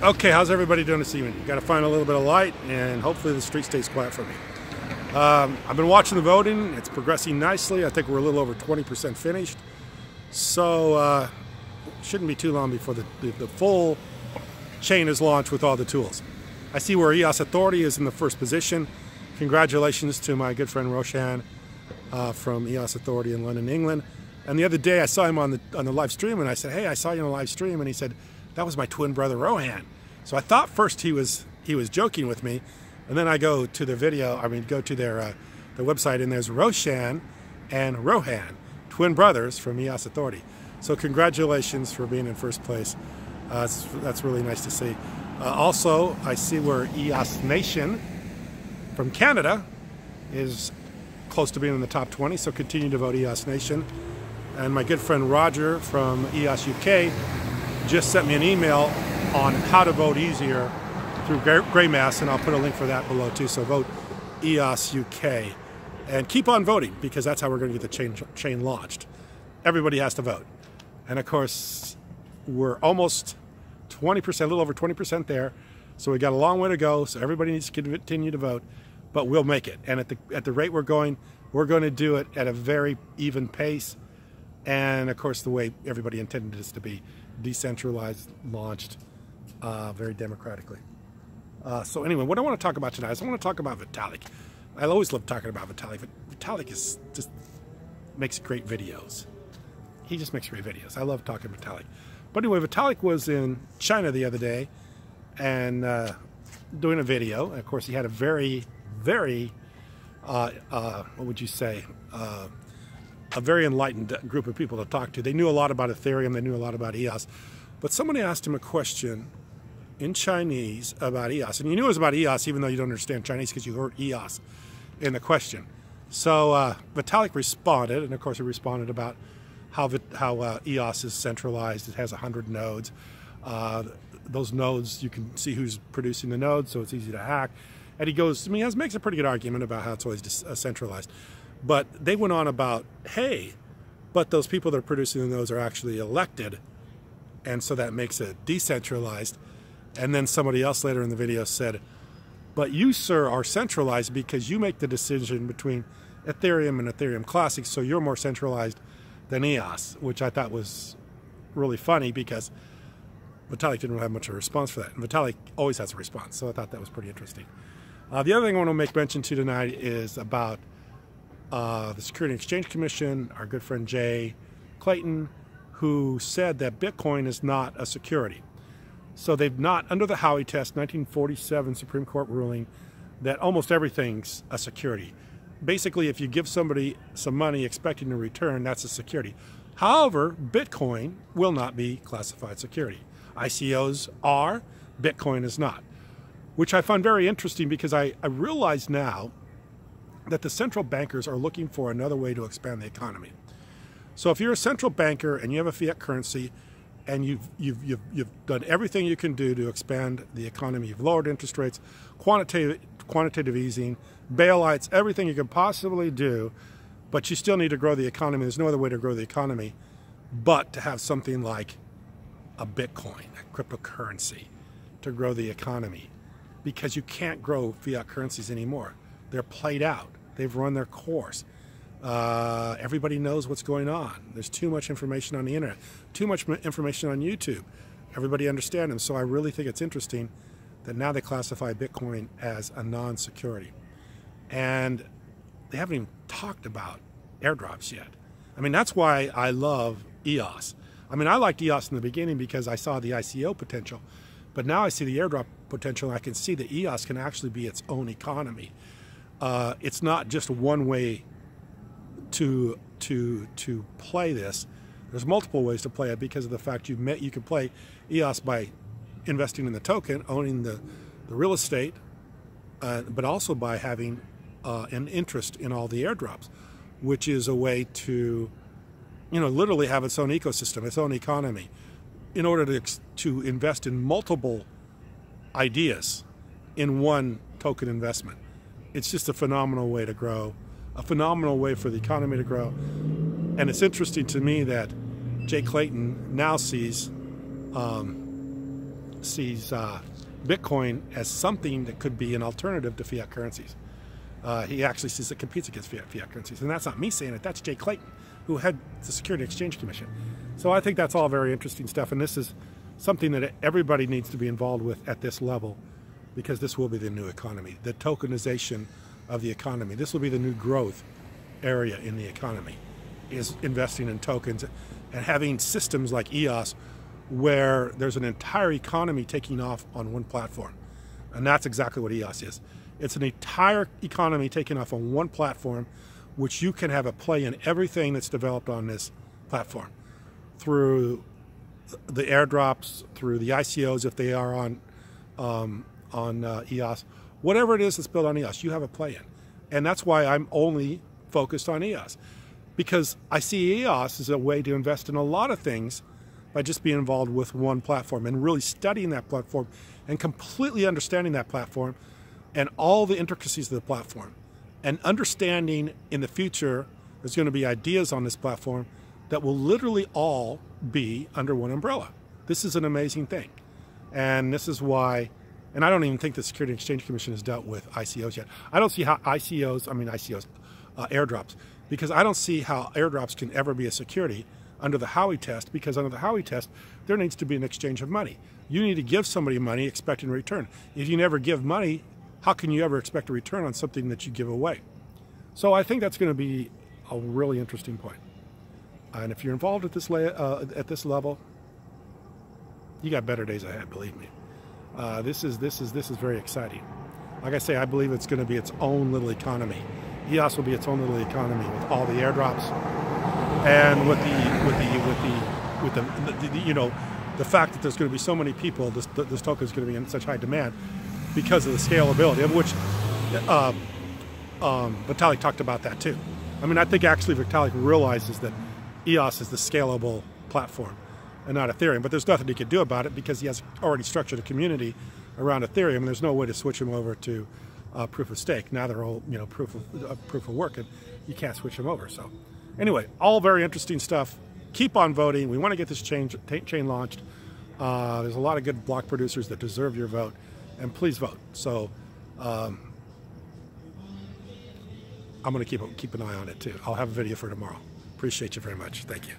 Okay, how's everybody doing this evening? Got to find a little bit of light, and hopefully the street stays quiet for me. I've been watching the voting. It's progressing nicely. I think we're a little over 20% finished. So shouldn't be too long before the full chain is launched with all the tools. I see where EOS Authority is in the first position. Congratulations to my good friend Roshan from EOS Authority in London, England. And the other day I saw him on the live stream, and I said, "Hey, I saw you on the live stream," and he said, "That was my twin brother Rohan." So I thought first he was joking with me, and then I go to their go to their website, and there's Roshan and Rohan, twin brothers from EOS Authority. So congratulations for being in first place. That's really nice to see. Also, I see where EOS Nation from Canada is close to being in the top 20, so continue to vote EOS Nation. And my good friend Roger from EOS UK just sent me an email on how to vote easier through Greymass, and I'll put a link for that below too. So vote EOS UK and keep on voting, because that's how we're going to get the chain launched. Everybody has to vote. And of course, we're almost 20%, a little over 20% there. So we got a long way to go. So everybody needs to continue to vote, but we'll make it. And at the rate we're going to do it at a very even pace. And of course, the way everybody intended this to be, decentralized, launched, very democratically. So anyway, what I want to talk about tonight is I want to talk about Vitalik. I always love talking about Vitalik. Vitalik just makes great videos. He just makes great videos. I love talking Vitalik. But anyway, Vitalik was in China the other day and doing a video. And of course, he had a very, very, what would you say, a very enlightened group of people to talk to. They knew a lot about Ethereum. They knew a lot about EOS. But somebody asked him a question in Chinese about EOS. And you knew it was about EOS even though you don't understand Chinese, because you heard EOS in the question. So Vitalik responded, and of course he responded about how EOS is centralized. It has 100 nodes. Those nodes, you can see who's producing the nodes, so it's easy to hack. And he goes, makes a pretty good argument about how it's always centralized. But they went on about, hey, but those people that are producing the nodes are actually elected, and so that makes it decentralized. And then somebody else later in the video said, but you, sir, are centralized because you make the decision between Ethereum and Ethereum Classic, so you're more centralized than EOS, which I thought was really funny, because Vitalik didn't have much of a response for that. And Vitalik always has a response, so I thought that was pretty interesting. The other thing I want to make mention to tonight is about the Security and Exchange Commission, our good friend Jay Clayton, who said that Bitcoin is not a security. So they've not, under the Howey test, 1947 Supreme Court ruling, that almost everything's a security. Basically, if you give somebody some money expecting a return, that's a security. However, Bitcoin will not be classified security. ICOs are, Bitcoin is not, which I find very interesting, because I realize now that the central bankers are looking for another way to expand the economy. So if you're a central banker and you have a fiat currency, and you've done everything you can do to expand the economy, you've lowered interest rates, quantitative easing, bailouts, everything you can possibly do, but you still need to grow the economy. There's no other way to grow the economy but to have something like a Bitcoin, a cryptocurrency, to grow the economy, because you can't grow fiat currencies anymore. They're played out. They've run their course. Everybody knows what's going on. There's too much information on the internet, too much information on YouTube. Everybody understands them. So I really think it's interesting that now they classify Bitcoin as a non-security. And they haven't even talked about airdrops yet. I mean, that's why I love EOS. I mean, I liked EOS in the beginning because I saw the ICO potential, but now I see the airdrop potential, and I can see that EOS can actually be its own economy. It's not just one way to play this. There's multiple ways to play it, because of the fact you can play EOS by investing in the token, owning the real estate, but also by having an interest in all the airdrops, which is a way to, literally have its own ecosystem, its own economy, in order to invest in multiple ideas in one token investment. It's just a phenomenal way to grow, a phenomenal way for the economy to grow. And it's interesting to me that Jay Clayton now sees sees Bitcoin as something that could be an alternative to fiat currencies. He actually says it competes against fiat currencies. And that's not me saying it, that's Jay Clayton, who heads the Security and Exchange Commission. So I think that's all very interesting stuff, and this is something that everybody needs to be involved with at this level, because this will be the new economy, the tokenization of the economy. This will be the new growth area in the economy, is investing in tokens and having systems like EOS where there's an entire economy taking off on one platform. And that's exactly what EOS is. It's an entire economy taking off on one platform, which you can have a play in everything that's developed on this platform, through the airdrops, through the ICOs if they are on EOS. Whatever it is that's built on EOS, you have a play in. And that's why I'm only focused on EOS, because I see EOS as a way to invest in a lot of things by just being involved with one platform and really studying that platform and completely understanding that platform and all the intricacies of the platform, and understanding in the future there's going to be ideas on this platform that will literally all be under one umbrella. This is an amazing thing. And this is why, and I don't even think the Security and Exchange Commission has dealt with ICOs yet. I don't see how airdrops, because I don't see how airdrops can ever be a security under the Howey test, because under the Howey test, there needs to be an exchange of money. You need to give somebody money expecting a return. If you never give money, how can you ever expect a return on something that you give away? So I think that's going to be a really interesting point. And if you're involved at this level, you got better days ahead, believe me. This is very exciting. Like I say, I believe it's going to be its own little economy. EOS will be its own little economy with all the airdrops, and with the fact that there's going to be so many people. This token is going to be in such high demand because of the scalability, of which Vitalik talked about that too. I mean, I think actually Vitalik realizes that EOS is the scalable platform and not Ethereum, but there's nothing he can do about it because he has already structured a community around Ethereum, and there's no way to switch them over to proof of stake. Now they're all proof of work, and you can't switch them over. So anyway, all very interesting stuff. Keep on voting. We want to get this chain launched. There's a lot of good block producers that deserve your vote, and please vote. So I'm going to keep an eye on it too. I'll have a video for tomorrow. Appreciate you very much. Thank you.